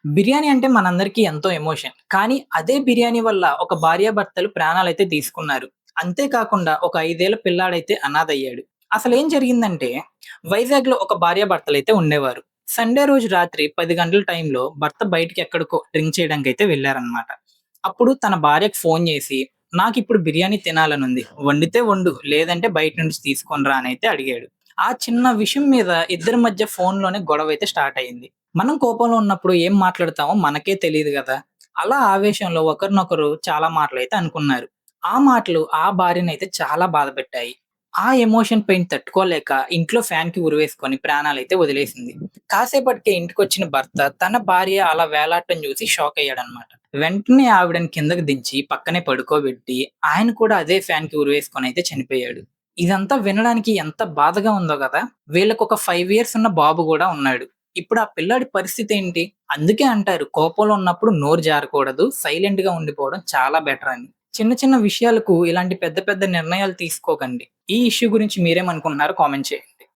బిర్యానీ అంటే మనందరికీ ఎంతో ఎమోషన్. కానీ అదే బిర్యానీ వల్ల ఒక భార్యాభర్తలు ప్రాణాలైతే తీసుకున్నారు. అంతే కాకుండా ఒక 5 ఏళ్ల పిల్లాడైతే అనాథయ్యాడు. అసలేం జరిగిందంటే వైజాగ్‌లో ఒక భార్యాభర్తలైతే ఉండేవారు. సండే రోజు రాత్రి 10 గంటల టైంలో భర్త బయటికి ఎక్కడికో డ్రింక్ చేయడానికైతే వెళ్లారన్నమాట. అప్పుడు తన భార్యకు ఫోను చేసి, "నాకిప్పుడు బిర్యానీ తినాలనుంది. వండితే వండు, లేదంటే బయట నుంచి తీసుకొని రా" అనైతే అడిగాడు. ఆ చిన్న విషయం మీద ఇద్దరి మధ్య ఫోనులోనే గొడవైతే స్టార్ట్ అయింది. మనం కోపంలో ఉన్నప్పుడు ఏం మాట్లాడతామో మనకే తెలీదు గదా! అలా ఆవేశంలో ఒకరినొకరు చాలా మాటలైతే అనుకున్నారు. ఆ మాటలు ఆ భార్యనైతే చాలా బాధపెట్టాయి. ఆ ఎమోషన్ పెయిన్ తట్టుకోలేక ఇంట్లో ఫ్యాన్‌కి ఉరివేసుకొని ప్రాణాలైతే వదిలేసింది. కాసేపటికే ఇంటికొచ్చిన భర్త తన భార్య అలా వేలాడటం చూసి షాకయ్యాడన్నమాట. వెంటనే ఆవిడని కిందకి దించి పక్కనే పడుకోబెట్టి ఆయన కూడా అదే ఫ్యాన్‌కి ఉరివేసుకొనైతే చనిపోయాడు. ఇదంతా వినడానికి ఎంత బాధగా ఉందో గదా! వీళ్ళకొక 5 ఇయర్స్ ఉన్న బాబు గూడా ఉన్నాడు. ఇప్పుడు ఆ పిల్లాడి పరిస్థితేంటి? అందుకే అంటారు కోపంలో ఉన్నప్పుడు నోరు జారకూడదు. సైలెంట్‌గా ఉండిపోవడం చాలా బెటర్ అని. చిన్న చిన్న విషయాలకు ఇలాంటి పెద్ద పెద్ద నిర్ణయాలు తీసుకోకండి. ఈ ఇష్యూ గురించి మీరేమనుకుంటున్నారో కామెంట్ చేయండి.